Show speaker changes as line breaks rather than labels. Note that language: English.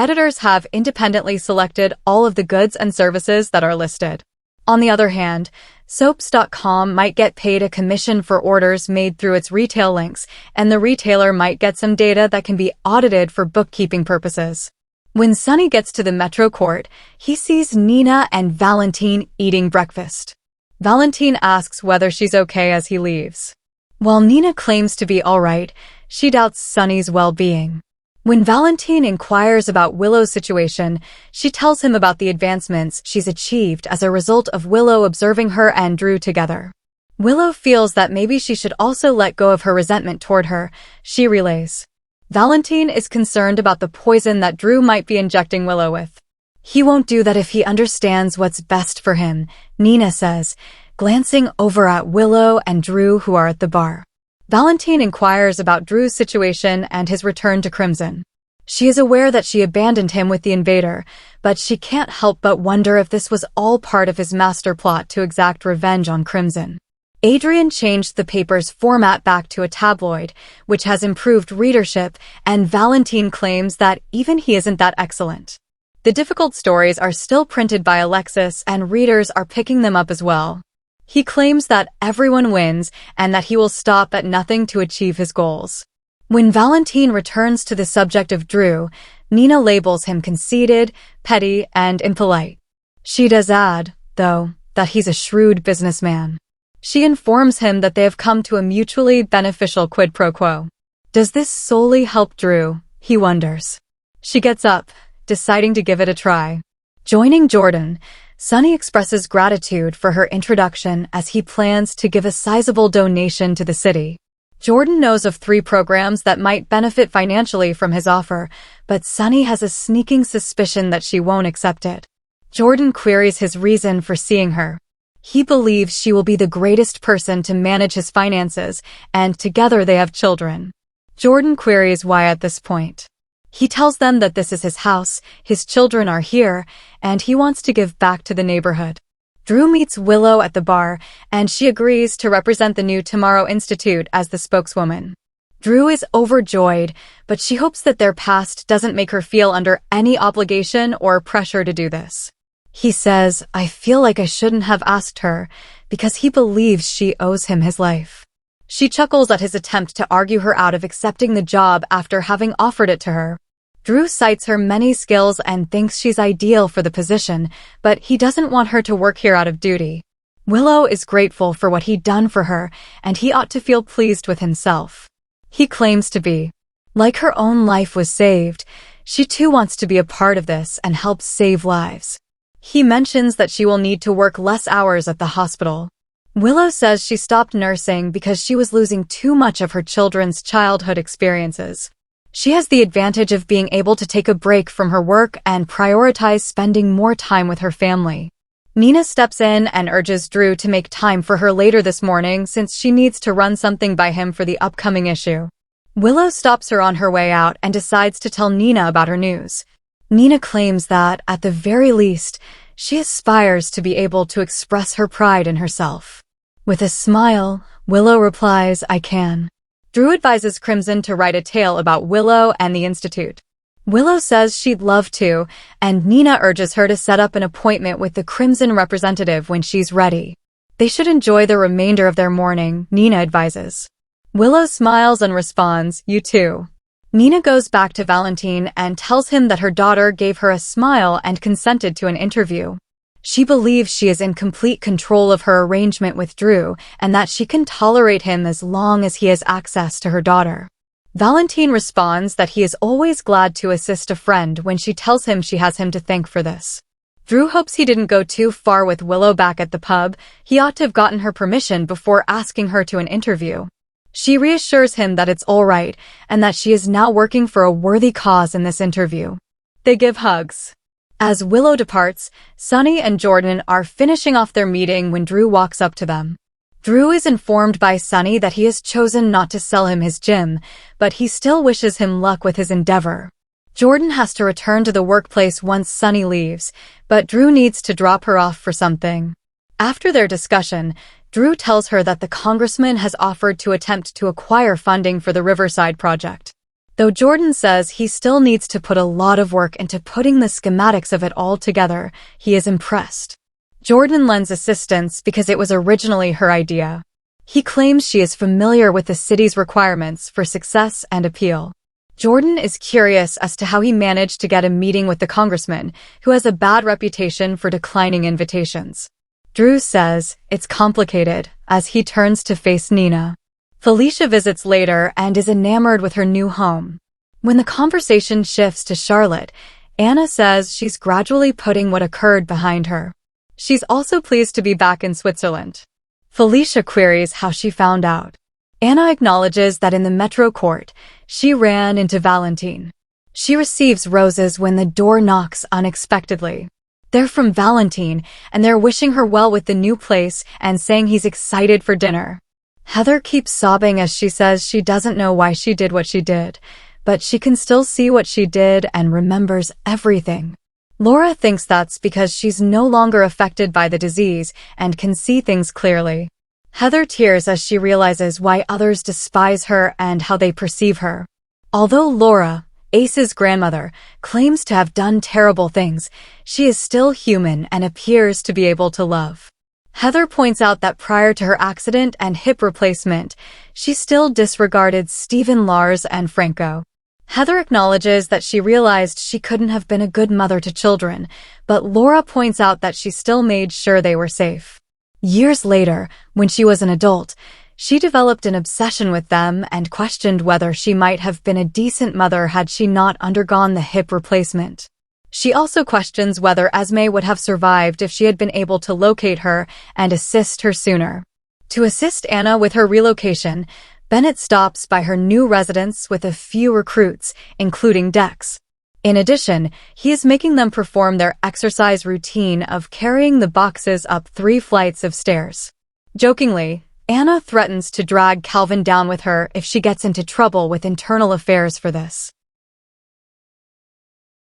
editors have independently selected all of the goods and services that are listed. On the other hand, Soaps.com might get paid a commission for orders made through its retail links, and the retailer might get some data that can be audited for bookkeeping purposes. When Sunny gets to the Metro Court, he sees Nina and Valentine eating breakfast. Valentine asks whether she's okay as he leaves. While Nina claims to be alright, she doubts Sunny's well-being. When Valentine inquires about Willow's situation, she tells him about the advancements she's achieved as a result of Willow observing her and Drew together. Willow feels that maybe she should also let go of her resentment toward her, she relays. Valentine is concerned about the poison that Drew might be injecting Willow with. He won't do that if he understands what's best for him, Nina says, glancing over at Willow and Drew who are at the bar. Valentine inquires about Drew's situation and his return to Crimson. She is aware that she abandoned him with the invader, but she can't help but wonder if this was all part of his master plot to exact revenge on Crimson. Adrian changed the paper's format back to a tabloid, which has improved readership, and Valentine claims that even he isn't that excellent. The difficult stories are still printed by Alexis, and readers are picking them up as well. He claims that everyone wins and that he will stop at nothing to achieve his goals. When Valentine returns to the subject of Drew, Nina labels him conceited, petty, and impolite. She does add, though, that he's a shrewd businessman. She informs him that they have come to a mutually beneficial quid pro quo. Does this solely help Drew? He wonders. She gets up, deciding to give it a try. Joining Jordan, Sunny expresses gratitude for her introduction as he plans to give a sizable donation to the city. Jordan knows of 3 programs that might benefit financially from his offer, but Sunny has a sneaking suspicion that she won't accept it. Jordan queries his reason for seeing her. He believes she will be the greatest person to manage his finances, and together they have children. Jordan queries why at this point. He tells them that this is his house, his children are here, and he wants to give back to the neighborhood. Drew meets Willow at the bar, and she agrees to represent the new Tomorrow Institute as the spokeswoman. Drew is overjoyed, but she hopes that their past doesn't make her feel under any obligation or pressure to do this. He says, I feel like I shouldn't have asked her, because he believes she owes him his life. She chuckles at his attempt to argue her out of accepting the job after having offered it to her. Drew cites her many skills and thinks she's ideal for the position, but he doesn't want her to work here out of duty. Willow is grateful for what he'd done for her, and he ought to feel pleased with himself. He claims to be. Like her own life was saved, she too wants to be a part of this and help save lives. He mentions that she will need to work less hours at the hospital. Willow says she stopped nursing because she was losing too much of her children's childhood experiences. She has the advantage of being able to take a break from her work and prioritize spending more time with her family. Nina steps in and urges Drew to make time for her later this morning since she needs to run something by him for the upcoming issue. Willow stops her on her way out and decides to tell Nina about her news. Nina claims that, at the very least, she aspires to be able to express her pride in herself. With a smile, Willow replies, I can. Drew advises Crimson to write a tale about Willow and the Institute. Willow says she'd love to, and Nina urges her to set up an appointment with the Crimson representative when she's ready. They should enjoy the remainder of their morning, Nina advises. Willow smiles and responds, you too. Nina goes back to Valentine and tells him that her daughter gave her a smile and consented to an interview. She believes she is in complete control of her arrangement with Drew and that she can tolerate him as long as he has access to her daughter. Valentine responds that he is always glad to assist a friend when she tells him she has him to thank for this. Drew hopes he didn't go too far with Willow back at the pub. He ought to have gotten her permission before asking her to an interview. She reassures him that it's all right and that she is now working for a worthy cause in this interview. They give hugs. As Willow departs, Sunny and Jordan are finishing off their meeting when Drew walks up to them. Drew is informed by Sunny that he has chosen not to sell him his gym, but he still wishes him luck with his endeavor. Jordan has to return to the workplace once Sunny leaves, but Drew needs to drop her off for something. After their discussion, Drew tells her that the congressman has offered to attempt to acquire funding for the Riverside project. Though Jordan says he still needs to put a lot of work into putting the schematics of it all together, he is impressed. Jordan lends assistance because it was originally her idea. He claims she is familiar with the city's requirements for success and appeal. Jordan is curious as to how he managed to get a meeting with the congressman, who has a bad reputation for declining invitations. Drew says it's complicated as he turns to face Nina. Felicia visits later and is enamored with her new home. When the conversation shifts to Charlotte, Anna says she's gradually putting what occurred behind her. She's also pleased to be back in Switzerland. Felicia queries how she found out. Anna acknowledges that in the Metro court, she ran into Valentine. She receives roses when the door knocks unexpectedly. They're from Valentine, and they're wishing her well with the new place and saying he's excited for dinner. Heather keeps sobbing as she says she doesn't know why she did what she did, but she can still see what she did and remembers everything. Laura thinks that's because she's no longer affected by the disease and can see things clearly. Heather tears as she realizes why others despise her and how they perceive her. Although Laura, Ace's grandmother, claims to have done terrible things, she is still human and appears to be able to love. Heather points out that prior to her accident and hip replacement, she still disregarded Stephen, Lars, and Franco. Heather acknowledges that she realized she couldn't have been a good mother to children, but Laura points out that she still made sure they were safe. Years later, when she was an adult, she developed an obsession with them and questioned whether she might have been a decent mother had she not undergone the hip replacement. She also questions whether Esme would have survived if she had been able to locate her and assist her sooner. To assist Anna with her relocation, Bennett stops by her new residence with a few recruits, including Dex. In addition, he is making them perform their exercise routine of carrying the boxes up 3 flights of stairs. Jokingly, Anna threatens to drag Calvin down with her if she gets into trouble with internal affairs for this.